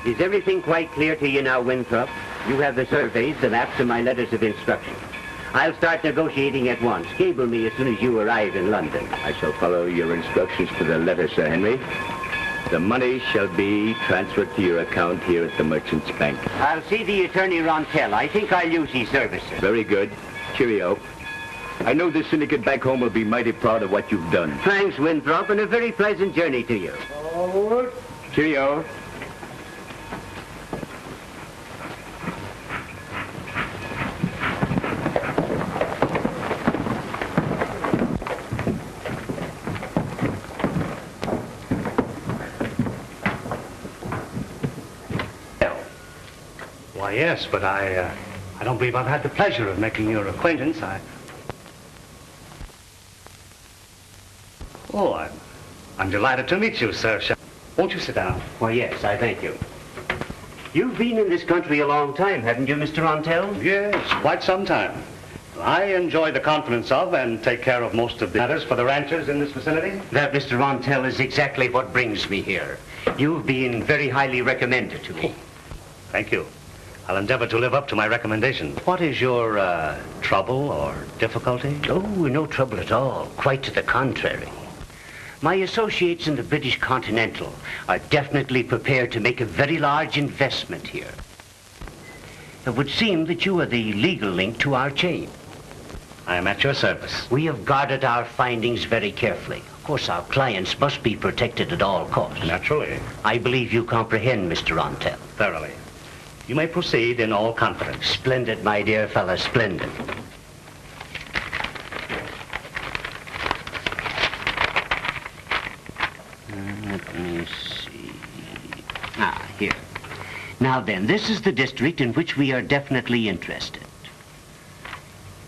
Is everything quite clear to you now, Winthrop? You have the surveys, the maps, and my letters of instruction. I'll start negotiating at once. Cable me as soon as you arrive in London. I shall follow your instructions to the letter, Sir Henry. The money shall be transferred to your account here at the Merchant's Bank. I'll see the attorney Rontel. I think I'll use his services. Very good. Cheerio. I know the syndicate back home will be mighty proud of what you've done. Thanks, Winthrop, and a very pleasant journey to you. Forward. Cheerio. Why, yes, but I don't believe I've had the pleasure of making your acquaintance. I'm delighted to meet you, sir. Won't you sit down? Why, yes, I thank you. You've been in this country a long time, haven't you, Mr. Rontel? Yes, quite some time. I enjoy the confidence of and take care of most of the matters for the ranchers in this vicinity. That, Mr. Rontel, is exactly what brings me here. You've been very highly recommended to me. Thank you. I'll endeavor to live up to my recommendation. What is your trouble or difficulty? Oh, no trouble at all. Quite to the contrary. My associates in the British Continental are definitely prepared to make a very large investment here. It would seem that you are the legal link to our chain. I am at your service. We have guarded our findings very carefully. Of course, our clients must be protected at all costs. Naturally. I believe you comprehend, Mr. Rontel. Thoroughly. You may proceed in all confidence. Splendid, my dear fellow, splendid. Let me see. Here. Now then, this is the district in which we are definitely interested.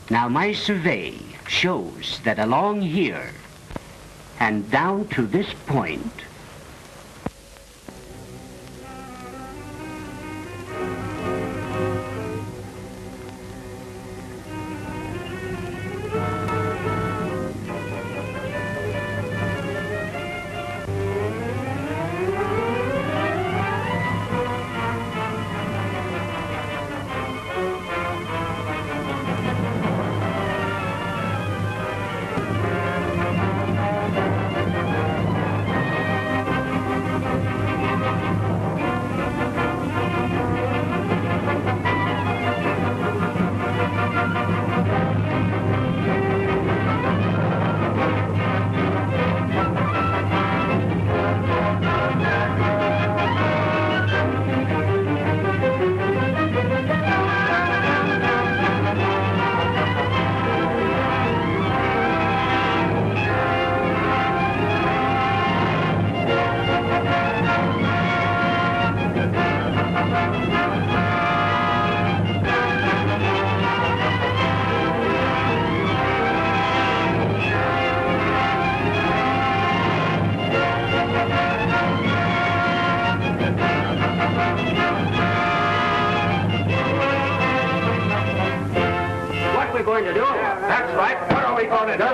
Now, my survey shows that along here and down to this point,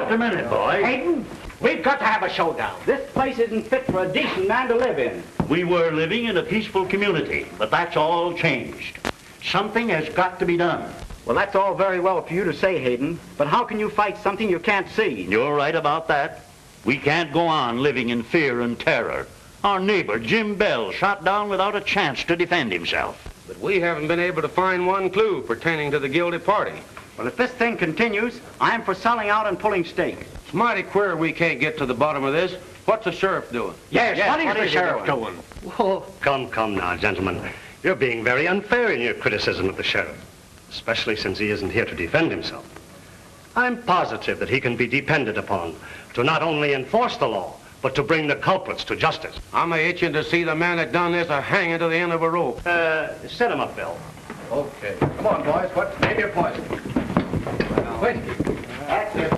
Just a minute, boy. Hayden, we've got to have a showdown. This place isn't fit for a decent man to live in. We were living in a peaceful community, but that's all changed. Something has got to be done. Well, that's all very well for you to say, Hayden, but how can you fight something you can't see? You're right about that. We can't go on living in fear and terror. Our neighbor, Jim Bell, shot down without a chance to defend himself. But we haven't been able to find one clue pertaining to the guilty party. Well, if this thing continues, I'm for selling out and pulling stake. It's mighty queer we can't get to the bottom of this. What's the sheriff doing? Yes, what is the sheriff doing? Oh, come now, gentlemen. You're being very unfair in your criticism of the sheriff, especially since he isn't here to defend himself. I'm positive that he can be depended upon to not only enforce the law, but to bring the culprits to justice. I'm itching to see the man that done this hanging to the end of a rope. Set him up, Bill. Okay. Come on, boys. What's name your poison? Wait. That's it.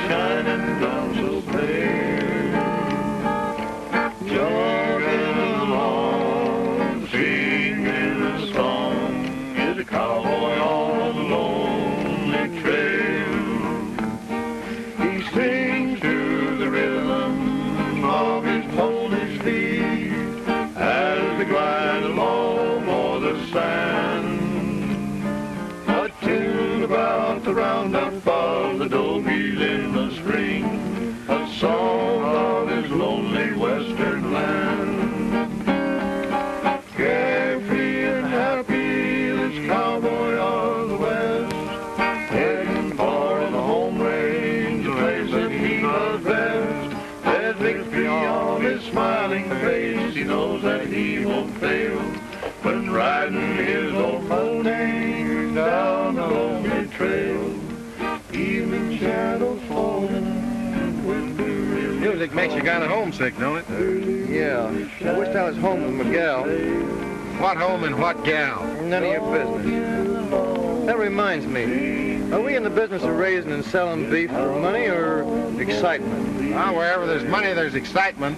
Shining down so clear, jogging along, singing a song, is a cowboy on a lonely trail. He sings to the rhythm yogi's in the string, a song of his lonely western land. Carefree and happy, this cowboy of the west, heading for the home range, the place that he loves best. There's victory on his smiling face, he knows that he won't fail when riding his old pony down the lonely trail. Evening shadows falling with the Music makes you kind of homesick, don't it? Yeah. I wish I was home with Miguel. What home and what gal? None of your business. That reminds me. Are we in the business of raising and selling beef for money or excitement? Ah, wherever there's money, there's excitement.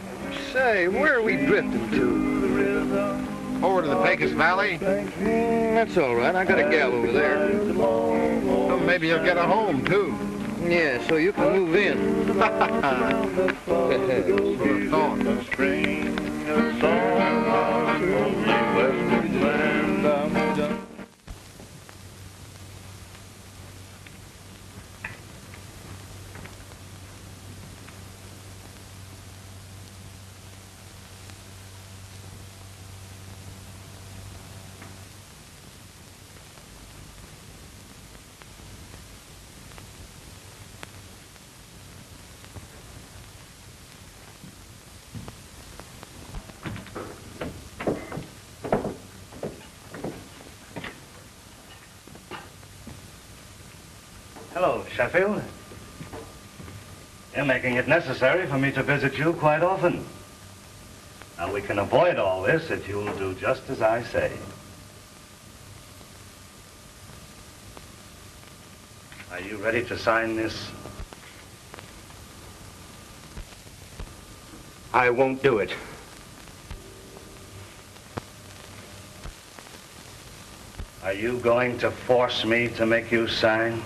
Say, where are we drifting to? Over to the Pecos Valley. That's all right. I got a gal over there. Well, maybe you'll get a home, too. Yeah, so you can move in. the string, a song of his lonely western land. Hello, Sheffield. You're making it necessary for me to visit you quite often. Now, we can avoid all this if you'll do just as I say. Are you ready to sign this? I won't do it. Are you going to force me to make you sign?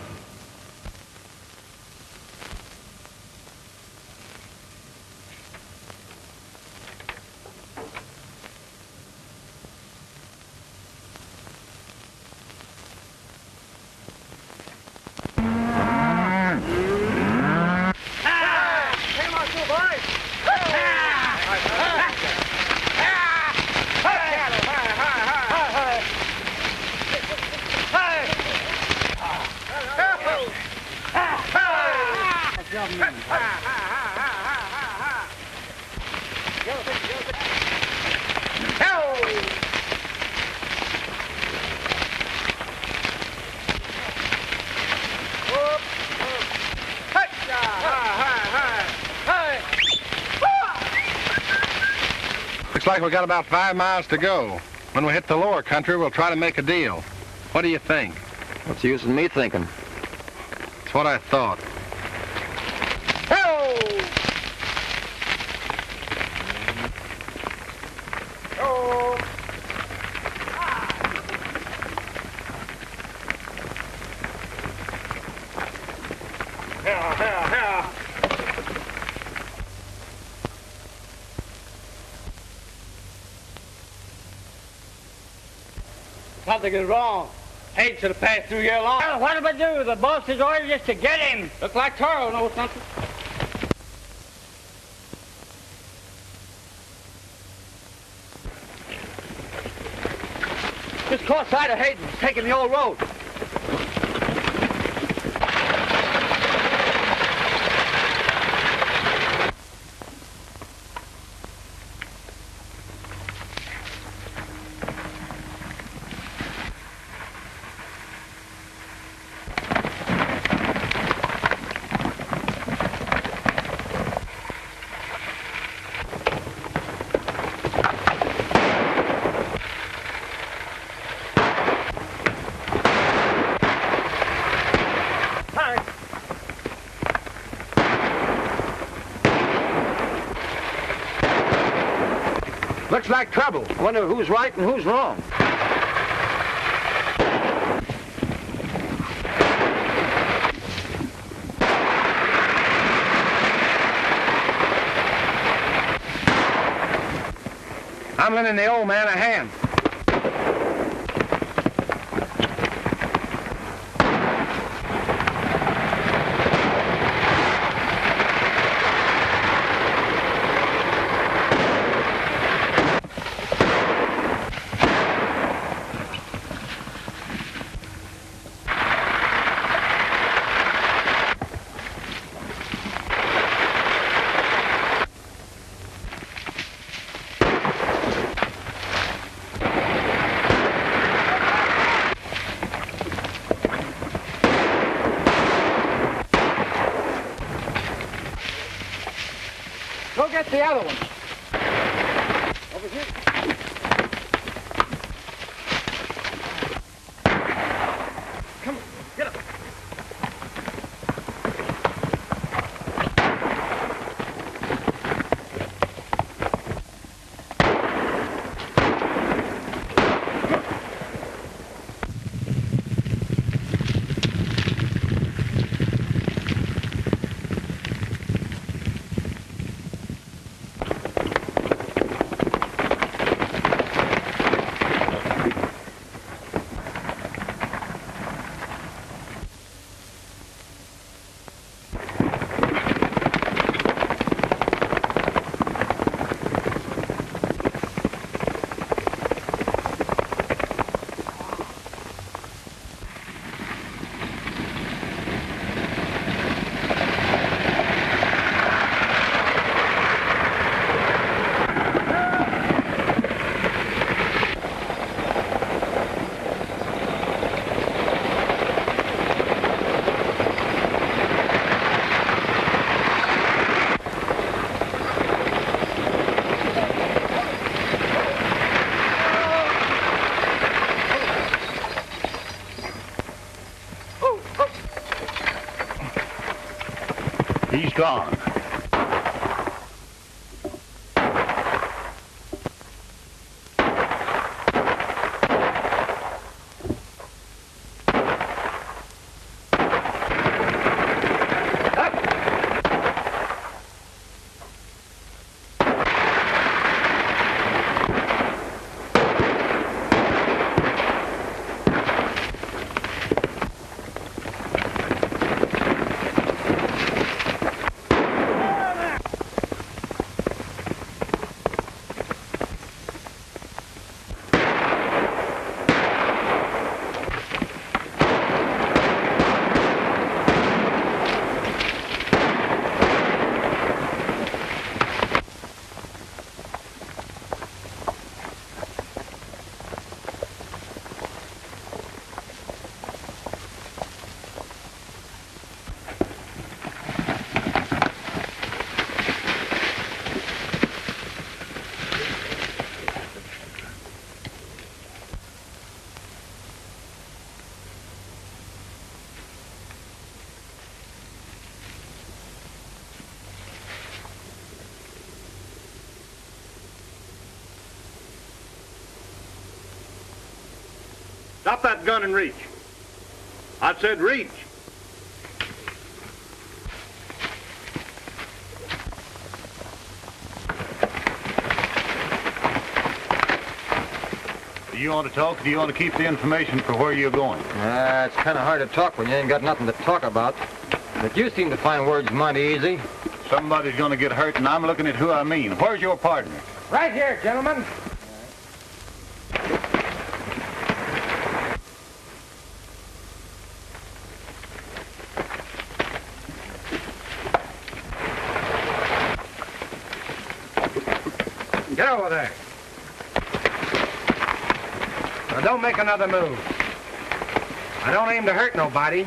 Looks like we got about 5 miles to go. When we hit the lower country, we'll try to make a deal. What do you think? What's the use of me thinking? It's what I thought. Something is wrong. Hate should have passed through your lawn. Well, what do I do? The boss has ordered us to get him. Looks like Toro knows something. Just caught sight of Hayden. He's taking the old road. Looks like trouble. Wonder who's right and who's wrong. I'm lending the old man a hand. Go get the other one. Over here. Come on, get up. He's gone. Drop that gun and reach. I said reach. Do you want to talk, or do you want to keep the information for where you're going? It's kind of hard to talk when you ain't got nothing to talk about. But you seem to find words mighty easy. Somebody's going to get hurt, and I'm looking at who I mean. Where's your partner? Right here, gentlemen. Get over there. Now, don't make another move. I don't aim to hurt nobody,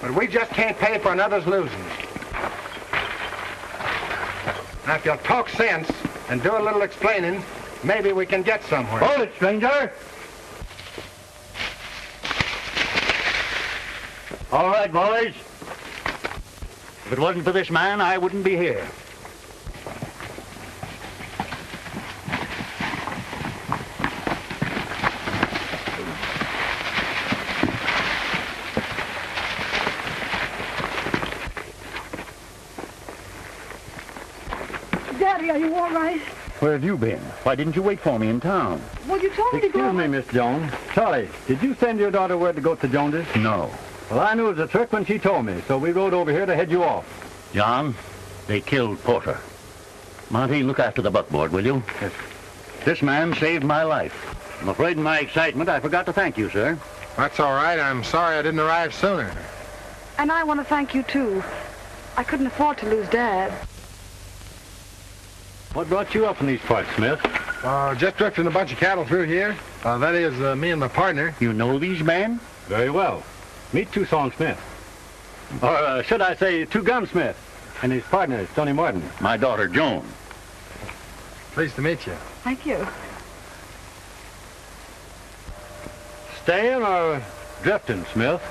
but we just can't pay for another's losing. Now, if you'll talk sense and do a little explaining, maybe we can get somewhere. Hold it, stranger. All right, boys. If it wasn't for this man, I wouldn't be here. Daddy, are you all right? Where have you been? Why didn't you wait for me in town? Well, you told me to go. Excuse me, Miss Jones. Charlie, did you send your daughter word to go to Jones's? No. Well, I knew it was a trick when she told me, so we rode over here to head you off. John, they killed Porter. Monty, look after the buckboard, will you? Yes. This man saved my life. I'm afraid in my excitement I forgot to thank you, sir. That's all right. I'm sorry I didn't arrive sooner. And I want to thank you, too. I couldn't afford to lose Dad. What brought you up in these parts, Smith? Just drifting a bunch of cattle through here. That is, me and my partner. You know these men? Very well. Meet Two Song Smith. Or should I say Two Gun Smith? And his partner, Tony Martin. My daughter, Joan. Pleased to meet you. Thank you. Staying or drifting, Smith?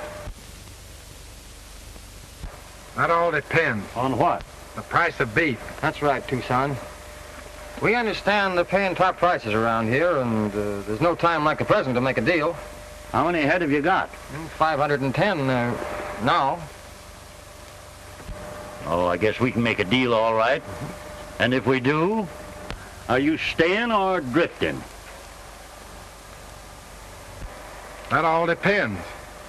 That all depends. On what? The price of beef. That's right, Tucson. We understand they're paying top prices around here, and there's no time like the present to make a deal. How many head have you got? 510 now. Oh, I guess we can make a deal all right. And if we do, are you staying or drifting? That all depends.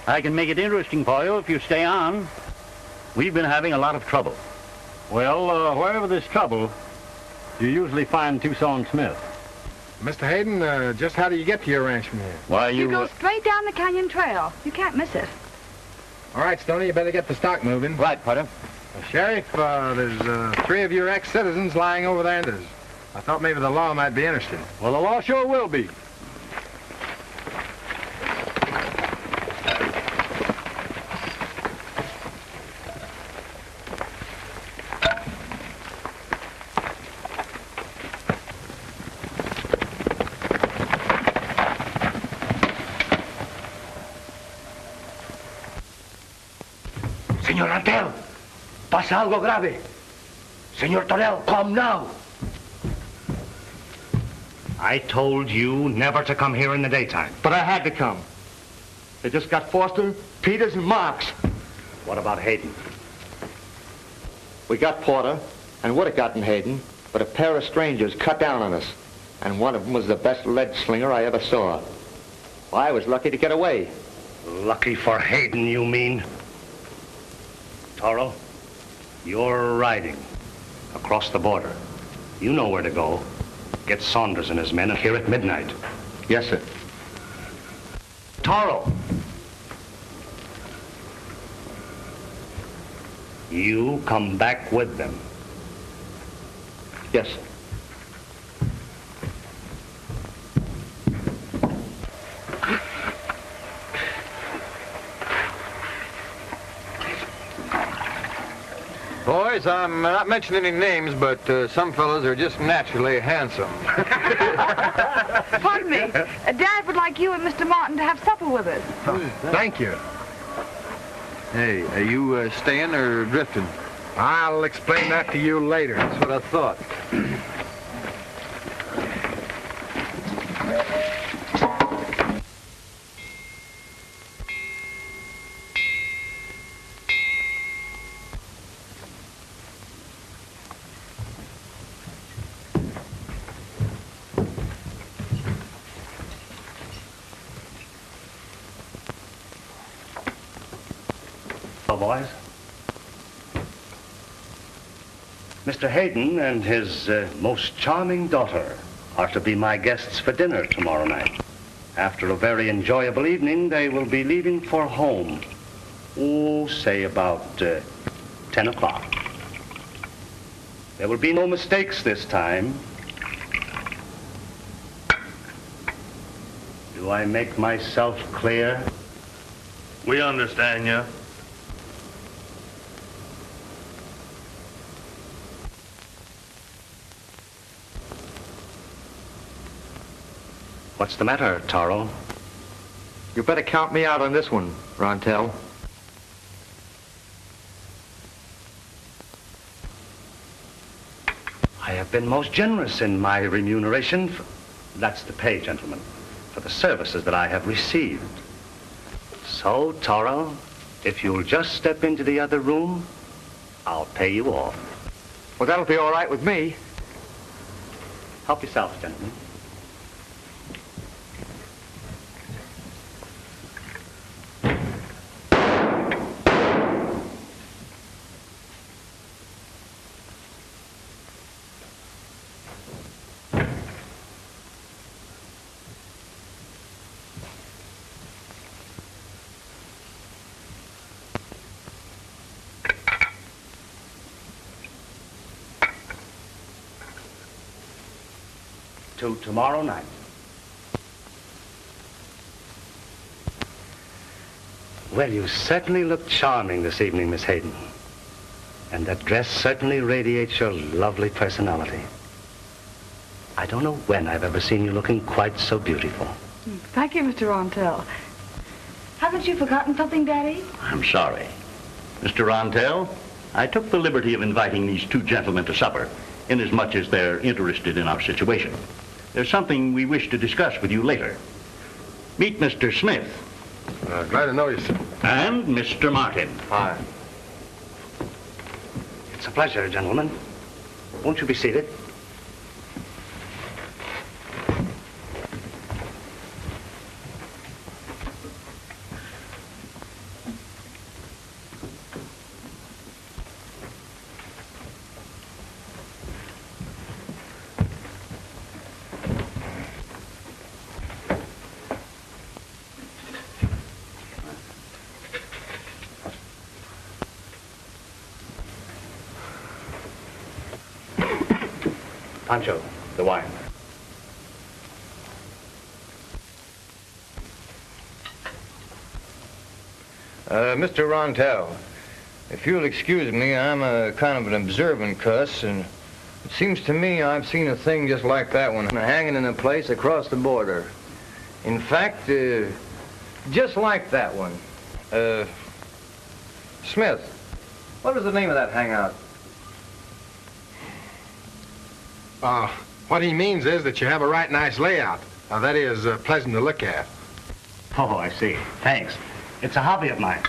I can make it interesting for you if you stay on. We've been having a lot of trouble. Well, wherever there's trouble, you usually find Tucson Smith. Mr. Hayden, just how do you get to your ranch from here? Why, You go straight down the canyon trail. You can't miss it. All right, Stoney, you better get the stock moving. Right, Potter. Sheriff, there's 3 of your ex-citizens lying over there. I thought maybe the law might be interested. Well, the law sure will be. Señor Rantel, pasa algo grave. Señor Torell, come now. I told you never to come here in the daytime. But I had to come. They just got Foster, Peters, and Marks. What about Hayden? We got Porter, and would have gotten Hayden, but a pair of strangers cut down on us. And one of them was the best lead slinger I ever saw. Well, I was lucky to get away. Lucky for Hayden, you mean? Toro, you're riding across the border. You know where to go. Get Saunders and his men here at midnight. Yes, sir. Toro! You come back with them. Yes, sir. Boys, I'm not mentioning any names, but some fellows are just naturally handsome. Pardon me. Dad would like you and Mr. Martin to have supper with us. Thank you. Hey, are you staying or drifting? I'll explain that to you later. That's what I thought. Boys. Mr. Hayden and his most charming daughter are to be my guests for dinner tomorrow night. After a very enjoyable evening, they will be leaving for home. Oh, say about 10 o'clock. There will be no mistakes this time. Do I make myself clear? We understand you. What's the matter, Taro? You better count me out on this one, Rontel. I have been most generous in my remuneration. That's the pay, gentlemen, for the services that I have received. So, Toro, if you'll just step into the other room, I'll pay you off. Well, that'll be all right with me. Help yourselves, gentlemen. To tomorrow night. Well, you certainly look charming this evening, Miss Hayden. And that dress certainly radiates your lovely personality. I don't know when I've ever seen you looking quite so beautiful. Thank you, Mr. Rontel. Haven't you forgotten something, Daddy? I'm sorry. Mr. Rontel, I took the liberty of inviting these two gentlemen to supper, inasmuch as they're interested in our situation. There's something we wish to discuss with you later. Meet Mr. Smith. Glad to know you, sir. And Mr. Martin. Hi. It's a pleasure, gentlemen. Won't you be seated? Pancho, the wine. Mr. Rontel, if you'll excuse me, I'm a kind of an observant cuss, and it seems to me I've seen a thing just like that one hanging in a place across the border. In fact, just like that one. Smith, what was the name of that hangout? What he means is that you have a right nice layout. That is pleasant to look at. Oh, I see. Thanks. It's a hobby of mine.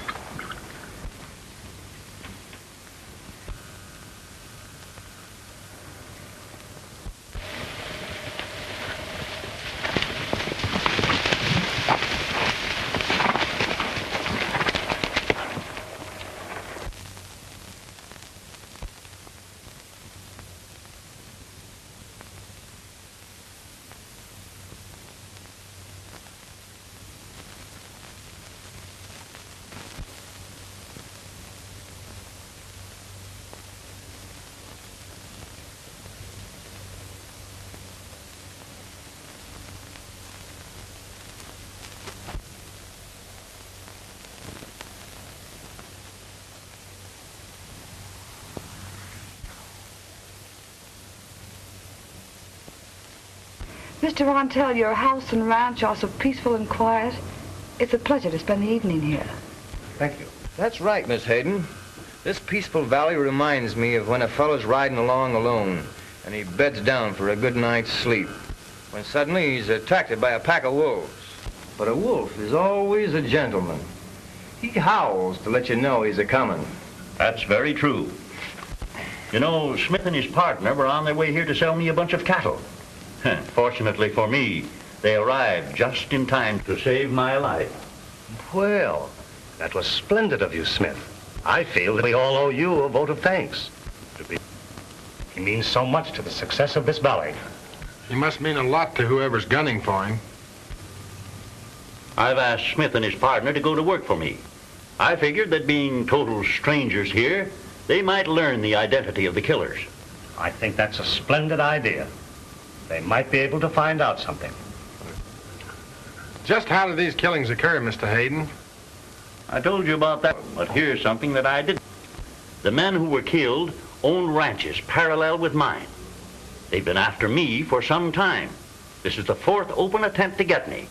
Mr. Rontel, your house and ranch are so peaceful and quiet. It's a pleasure to spend the evening here. Thank you. That's right, Miss Hayden. This peaceful valley reminds me of when a fellow's riding along alone and he beds down for a good night's sleep, when suddenly he's attacked by a pack of wolves. But a wolf is always a gentleman. He howls to let you know he's a-coming. That's very true. You know, Smith and his partner were on their way here to sell me a bunch of cattle. Fortunately for me, they arrived just in time to save my life. Well, that was splendid of you, Smith. I feel that we all owe you a vote of thanks. He means so much to the success of this valley. He must mean a lot to whoever's gunning for him. I've asked Smith and his partner to go to work for me. I figured that being total strangers here, they might learn the identity of the killers. I think that's a splendid idea. They might be able to find out something. Just how did these killings occur, Mr. Hayden? I told you about that, but here's something that I didn't. The men who were killed owned ranches parallel with mine. They've been after me for some time. This is the fourth open attempt to get me.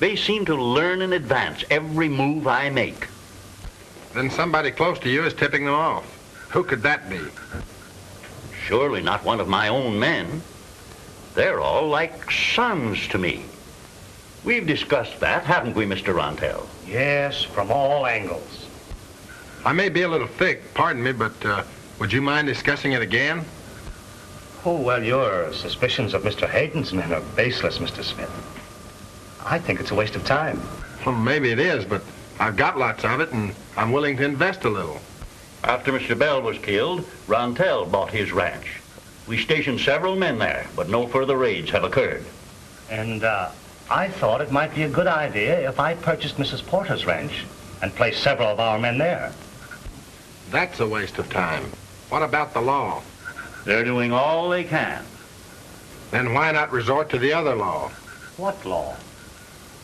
They seem to learn in advance every move I make. Then somebody close to you is tipping them off. Who could that be? Surely not one of my own men. They're all like sons to me. We've discussed that, haven't we, Mr. Rontel? Yes, from all angles. I may be a little thick, pardon me, but would you mind discussing it again? Oh, well, your suspicions of Mr. Hayden's men are baseless, Mr. Smith. I think it's a waste of time. Well, maybe it is, but I've got lots of it, and I'm willing to invest a little. After Mr. Bell was killed, Rontel bought his ranch. We stationed several men there, but no further raids have occurred. And I thought it might be a good idea if I purchased Mrs. Porter's ranch and placed several of our men there. That's a waste of time. What about the law? They're doing all they can. Then why not resort to the other law? What law?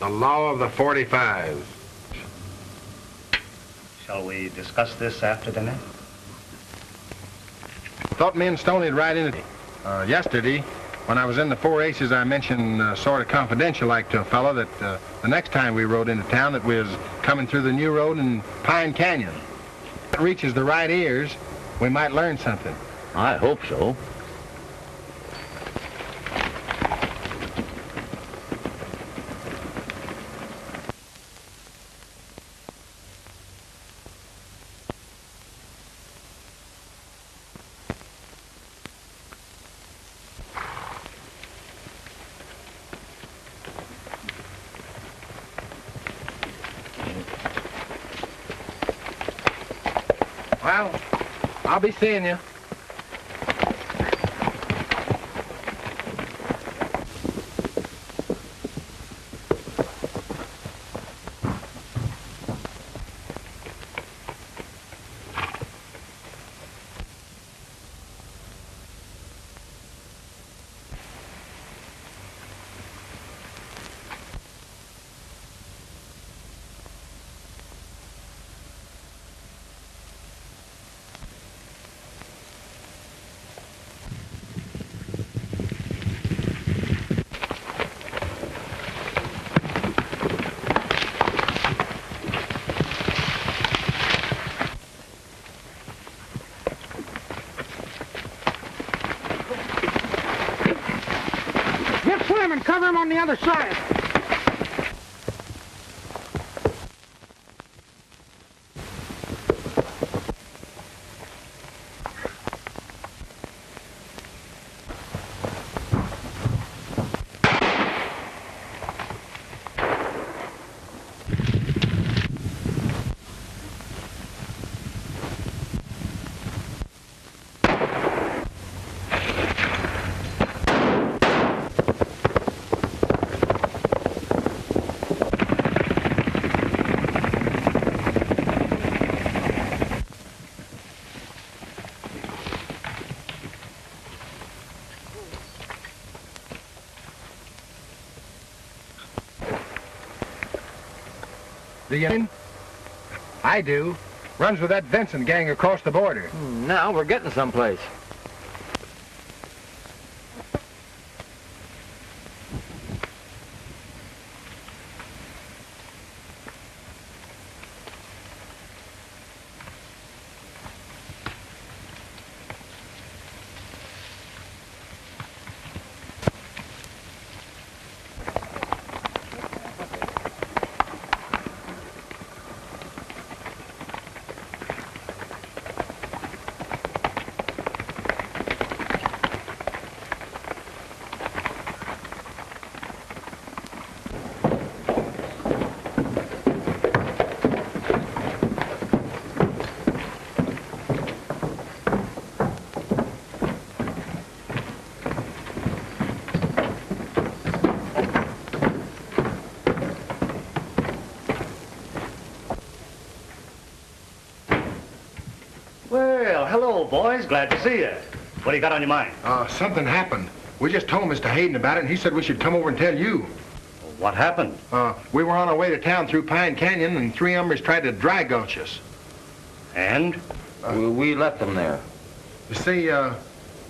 The law of the 45. Shall we discuss this after dinner? thought me and Stoney'd ride in it. Yesterday, when I was in the Four Aces, I mentioned sort of confidential like to a fellow that the next time we rode into town that we was coming through the new road in Pine Canyon. If it reaches the right ears, we might learn something. I hope so. Well, I'll be seeing you. Get Slim and cover him on the other side. Do you? I do. Runs with that Vincent gang across the border. Now we're getting someplace. Well, hello, boys. Glad to see you. What do you got on your mind? Something happened. We just told Mr. Hayden about it, and he said we should come over and tell you. What happened? We were on our way to town through Pine Canyon, and three hombres tried to dry gulch us. And? We left them there. You see,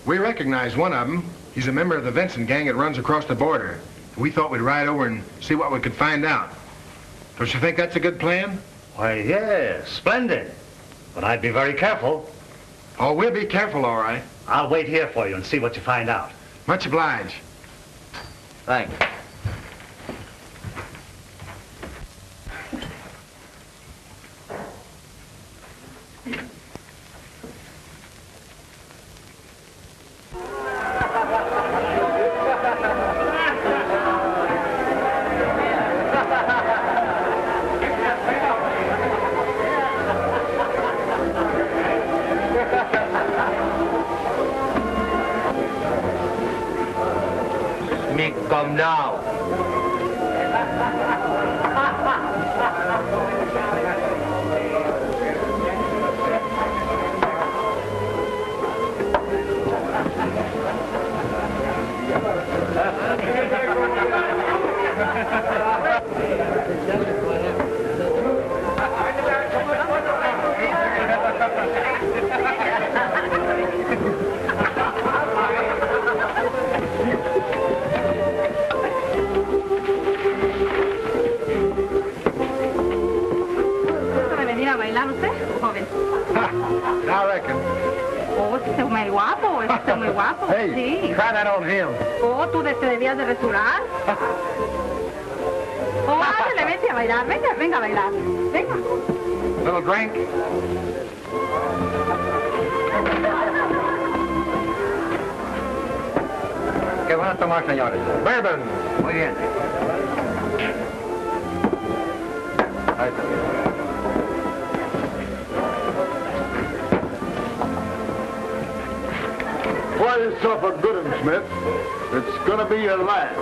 we recognized one of them. He's a member of the Vincent gang that runs across the border. We thought we'd ride over and see what we could find out. Don't you think that's a good plan? Why, yes, splendid. But I'd be very careful. Oh, we'll be careful, all right. I'll wait here for you and see what you find out. Much obliged. Thanks. Come now. Este es muy guapo, este es muy guapo. Hey, sí. try that on him. Oh, tú te debías de restaurar. Oh, ándale, vete a bailar. Venga, venga a bailar. Venga. Little drink. ¿Qué van a tomar, señores? Bourbon. Muy bien. Ahí está. Pour yourself a good one, Smith. It's gonna be your last.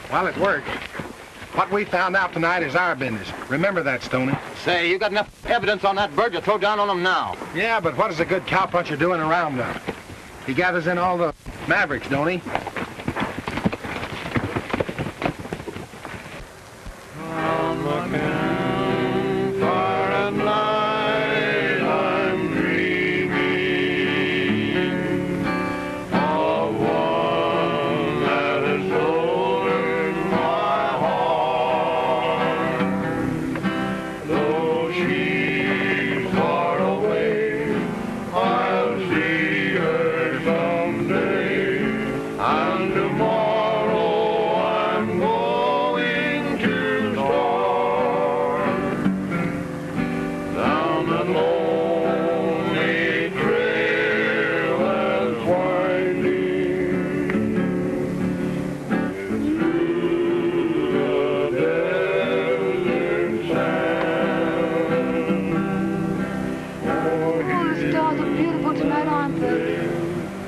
Well, it worked. What we found out tonight is our business. Remember that, Stoney. Say, you got enough evidence on that bird to throw down on him now. Yeah, but what is a good cowpuncher doing around them? He gathers in all the mavericks, don't he?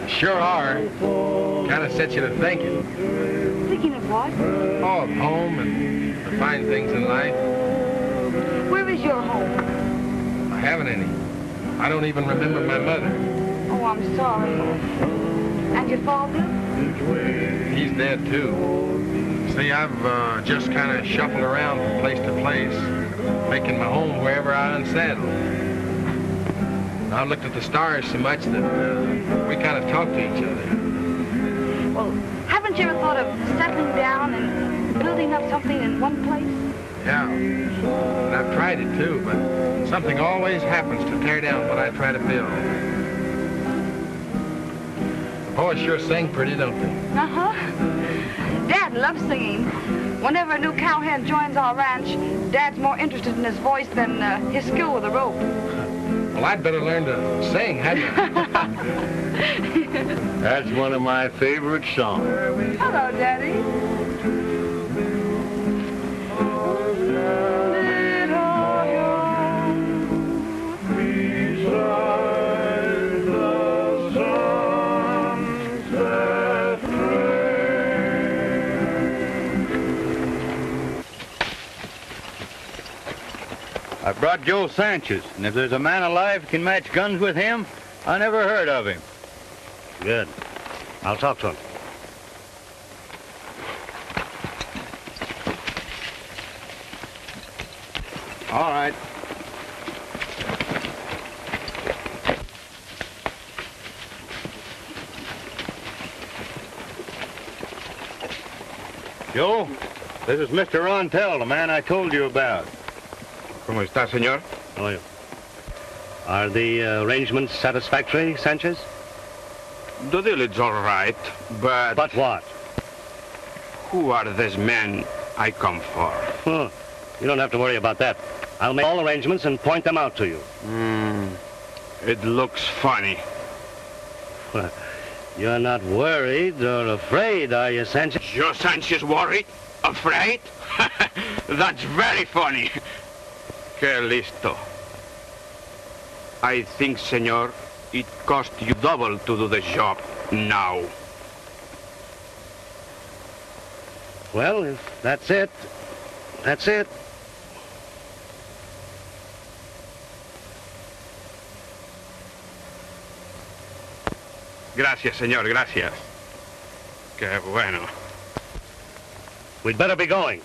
Sure are. Kind of sets you to thinking. Thinking of what? Oh, of home and the fine things in life. Where is your home? I haven't any. I don't even remember my mother. Oh, I'm sorry. And your father? He's dead, too. See, I've just kind of shuffled around from place to place, making my home wherever I unsettle. I looked at the stars so much that we kind of talked to each other. Well, haven't you ever thought of settling down and building up something in one place? Yeah, and I've tried it too, but something always happens to tear down what I try to build. The boys sure sing pretty, don't they? Uh-huh. Dad loves singing. Whenever a new cowhand joins our ranch, Dad's more interested in his voice than his skill with a rope. Well, I'd better learn to sing, hadn't I? That's one of my favorite songs. Hello, Daddy. I brought Joe Sanchez, and if there's a man alive who can match guns with him, I never heard of him. Good. I'll talk to him. All right. Joe, this is Mr. Rontel, the man I told you about. ¿Cómo está, señor? How are you? Are the arrangements satisfactory, Sanchez? The deal is all right, but... But what? Who are these men I come for? Huh. You don't have to worry about that. I'll make all arrangements and point them out to you. It looks funny. You're not worried or afraid, are you, Sanchez? Joe Sanchez worried? Afraid? That's very funny. Que listo. I think, senor, it cost you double to do the job now. Well, if that's it, that's it. Gracias, señor, gracias. Qué bueno. We'd better be going.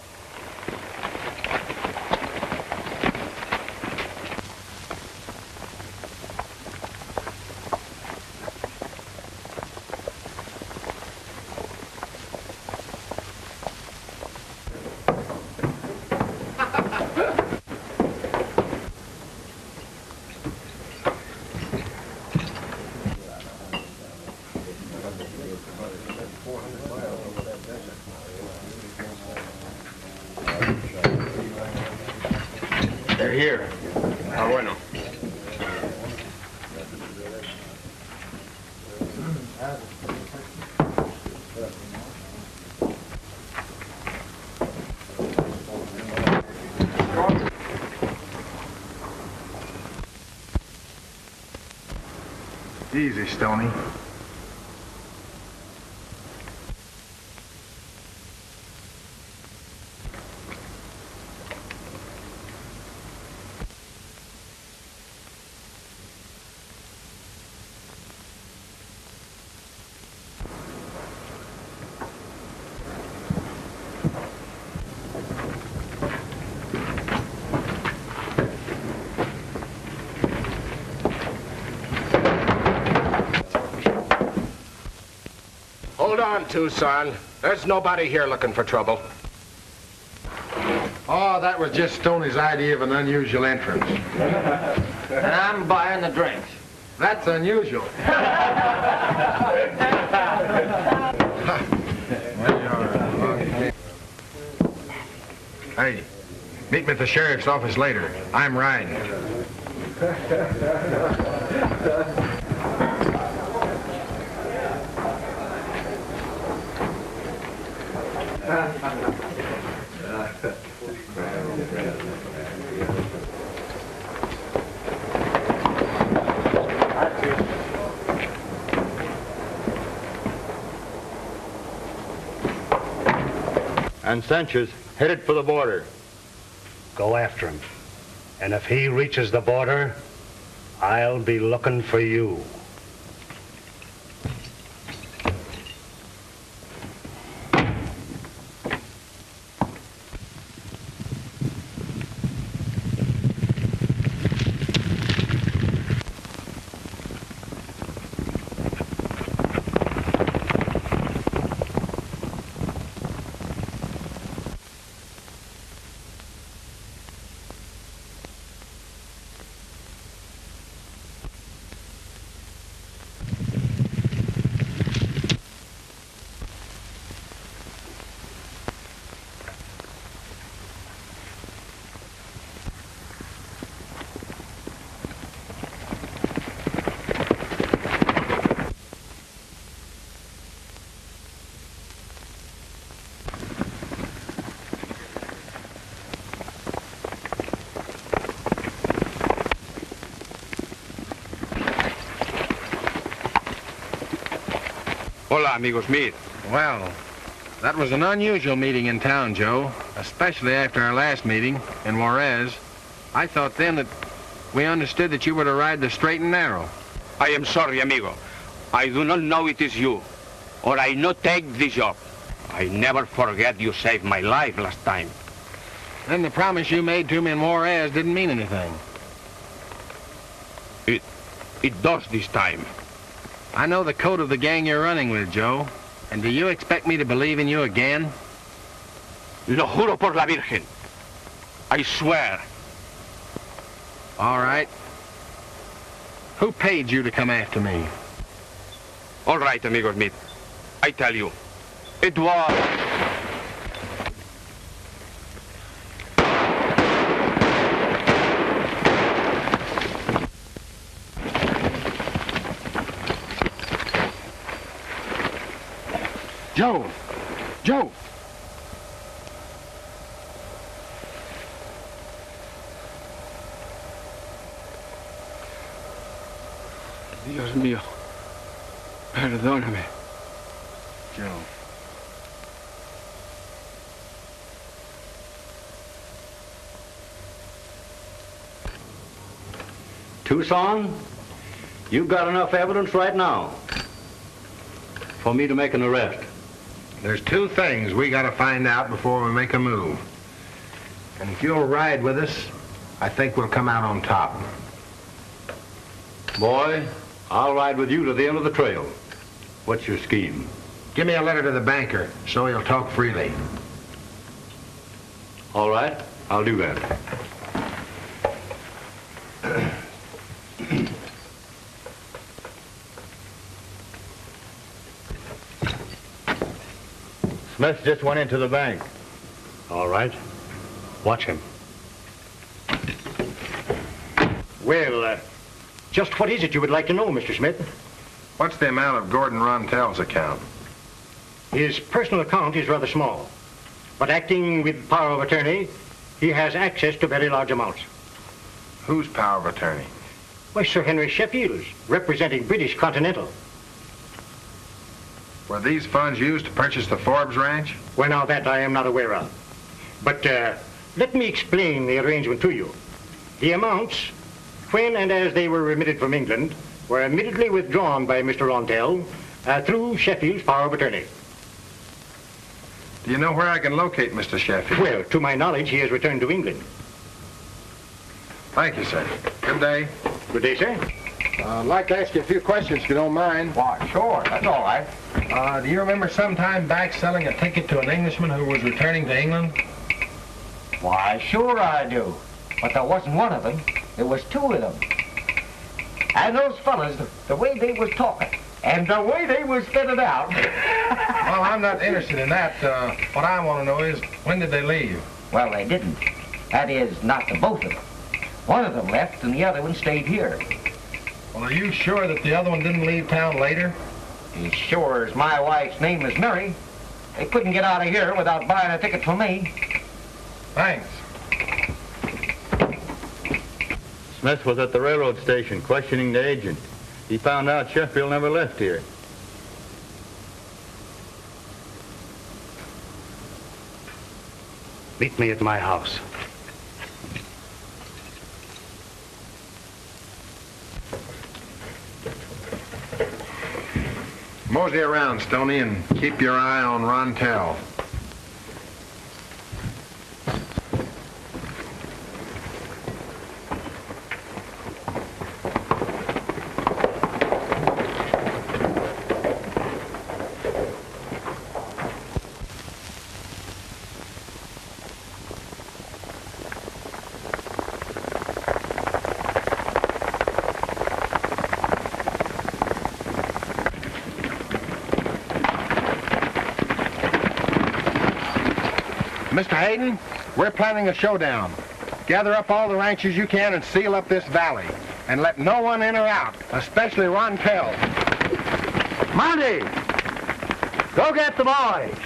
They're here. Ah, bueno. Easy, Stoney. Hold on, Tucson. There's nobody here looking for trouble. Oh, that was just Stoney's idea of an unusual entrance. And I'm buying the drinks. That's unusual. Hey, meet me at the sheriff's office later. I'm riding. And Sanchez headed for the border. Go after him. And if he reaches the border, I'll be looking for you. Hola, amigo Smith. Well, that was an unusual meeting in town, Joe, especially after our last meeting in Juarez. I thought then that we understood that you were to ride the straight and narrow. I am sorry, amigo. I do not know it is you, or I not take the job. I never forget you saved my life last time. Then the promise you made to me in Juarez didn't mean anything. It does this time. I know the code of the gang you're running with, Joe. And do you expect me to believe in you again? Lo juro por la Virgen. I swear. All right. Who paid you to come after me? All right, amigo Smith. I tell you. It was... Joe! Joe! Dios mío. Perdóname. Joe. Tucson, you've got enough evidence right now. for me to make an arrest? There's two things we got to find out before we make a move. And if you'll ride with us, I think we'll come out on top. Boy, I'll ride with you to the end of the trail. What's your scheme? Give me a letter to the banker so he'll talk freely. All right, I'll do that. Smith just went into the bank. All right. Watch him. Well, just what is it you would like to know, Mr. Smith? What's the amount of Gordon Rontell's account? His personal account is rather small, but acting with power of attorney, he has access to very large amounts. Whose power of attorney? Why, Sir Henry Sheffield's, representing British Continental. Were these funds used to purchase the Forbes Ranch? Well, now that I am not aware of. But let me explain the arrangement to you. The amounts, when and as they were remitted from England, were immediately withdrawn by Mr. Rontell through Sheffield's power of attorney. Do you know where I can locate Mr. Sheffield? Well, to my knowledge, he has returned to England. Thank you, sir. Good day. Good day, sir. I'd like to ask you a few questions, if you don't mind. Why, sure, that's all right. Do you remember some time back selling a ticket to an Englishman who was returning to England? Why, sure I do. But there wasn't one of them. There was two of them. And those fellas, the way they was talking, and the way they was fitted out. Well, I'm not interested in that. What I want to know is, when did they leave? Well, they didn't. That is, not the both of them. One of them left, and the other one stayed here. Well, are you sure that the other one didn't leave town later? As sure as my wife's name is Mary. They couldn't get out of here without buying a ticket from me. Thanks. Smith was at the railroad station questioning the agent. He found out Sheffield never left here. Meet me at my house. Mosey around, Stoney, and keep your eye on Rontell. Mr. Hayden, we're planning a showdown. Gather up all the ranches you can and seal up this valley. And let no one in or out, especially Rontell. Monty! Go get the boys!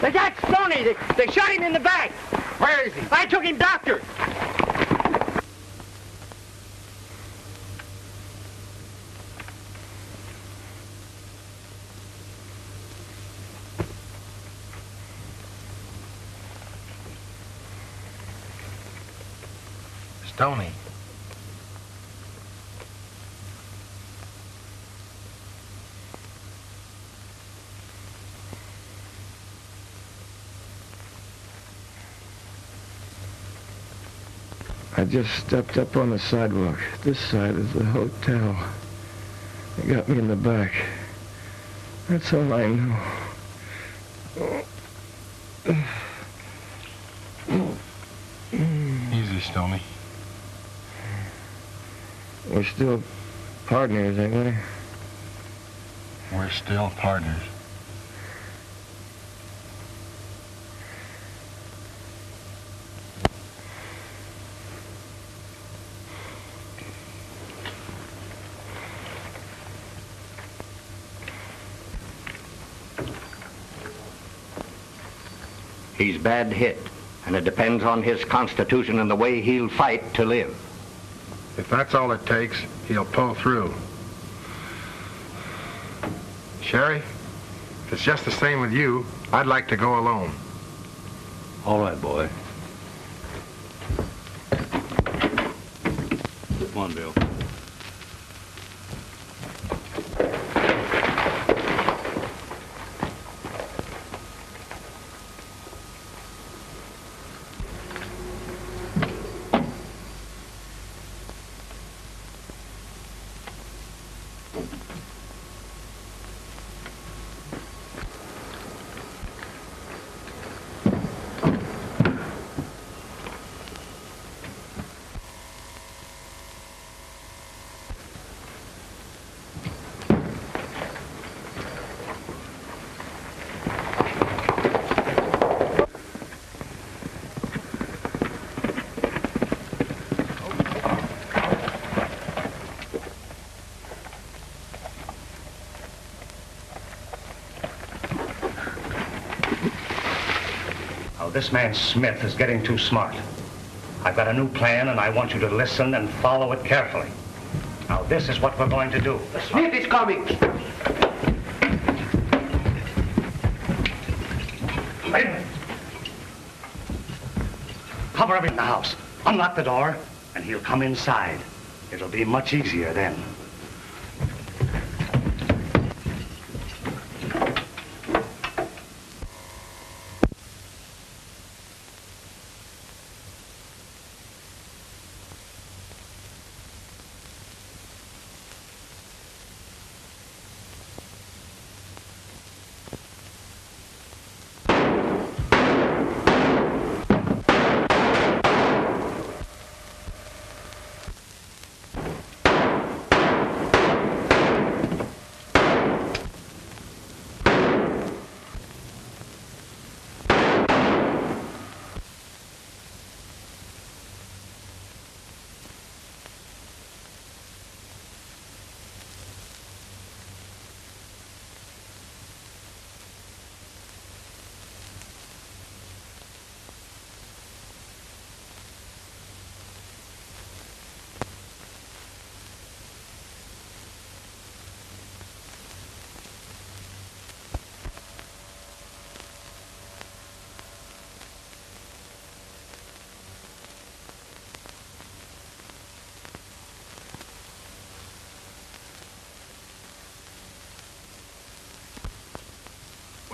They got Stoney. They shot him in the back. Where is he? I took him doctor. Stoney. I just stepped up on the sidewalk. This side is the hotel. They got me in the back. That's all I know. Easy, Stoney. We're still partners, ain't we? We're still partners. He's bad hit, and it depends on his constitution and the way he'll fight to live. If that's all it takes, he'll pull through. Sherry, if it's just the same with you, I'd like to go alone. All right, boy. Come on, Bill. This man Smith is getting too smart. I've got a new plan, and I want you to listen and follow it carefully. Now, this is what we're going to do. Smith is coming. Wait a minute. Cover everything in the house. Unlock the door, and he'll come inside. It'll be much easier then.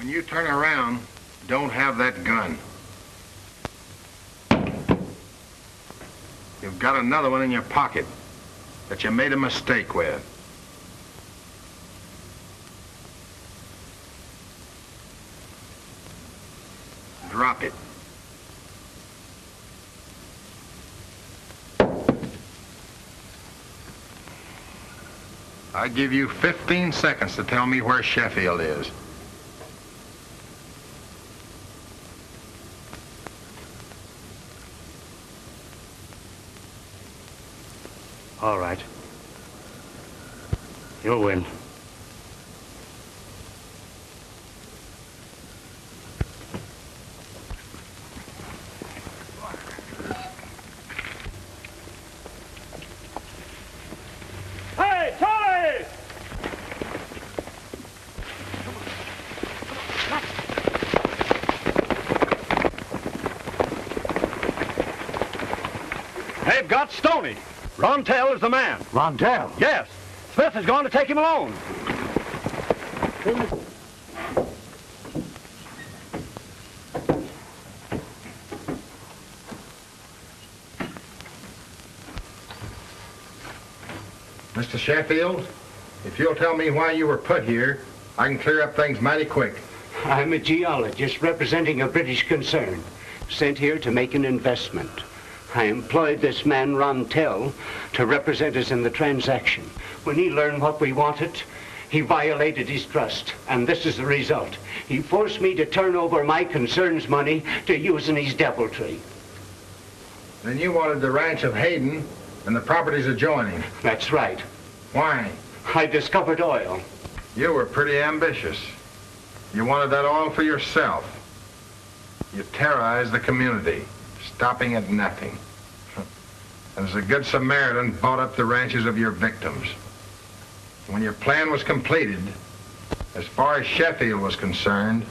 When you turn around, don't have that gun. You've got another one in your pocket that you made a mistake with. Drop it. I give you 15 seconds to tell me where Sheffield is. All right. You'll win. Hey, Charlie! They've got Stoney. Rontell is the man. Rontell? Yes. Smith is going to take him alone. Mr. Sheffield, if you'll tell me why you were put here, I can clear up things mighty quick. I'm a geologist representing a British concern, sent here to make an investment. I employed this man, Rontell, to represent us in the transaction. When he learned what we wanted, he violated his trust, and this is the result. He forced me to turn over my concern's money to use in his deviltry. Then you wanted the ranch of Hayden and the properties adjoining. That's right. Why? I discovered oil. You were pretty ambitious. You wanted that oil for yourself. You terrorized the community, stopping at nothing. as a good Samaritan, bought up the ranches of your victims. When your plan was completed, as far as Sheffield was concerned,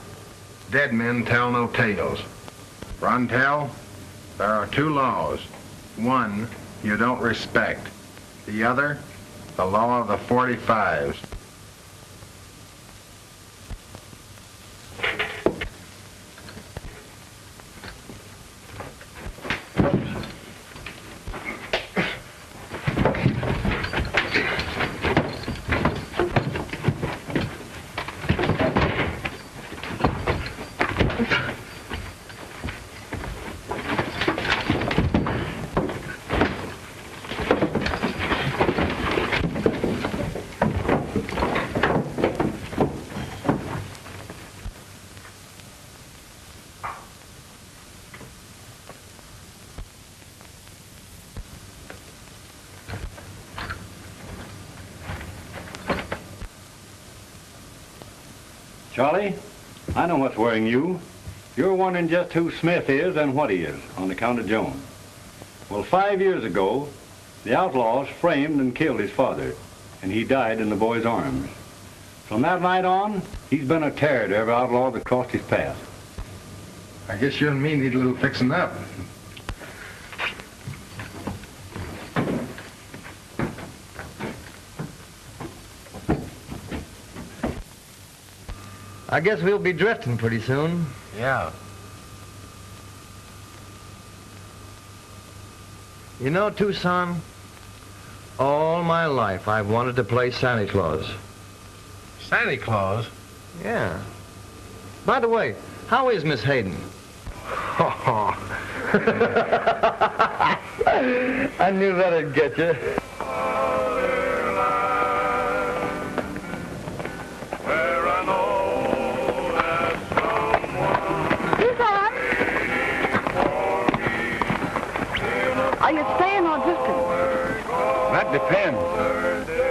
dead men tell no tales. Rontel, there are two laws. One, you don't respect. The other, the law of the 45s. Charlie, I know what's worrying you. You're wondering just who Smith is and what he is on account of Joan. Well, 5 years ago, the outlaws framed and killed his father, and he died in the boy's arms. From that night on, he's been a terror to every outlaw that crossed his path. I guess you and me need a little fixing up. I guess we'll be drifting pretty soon. Yeah. You know, Tucson, all my life I've wanted to play Santa Claus. Santa Claus? Yeah. By the way, how is Miss Hayden? I knew that'd get you. Are you staying or drifting? That depends.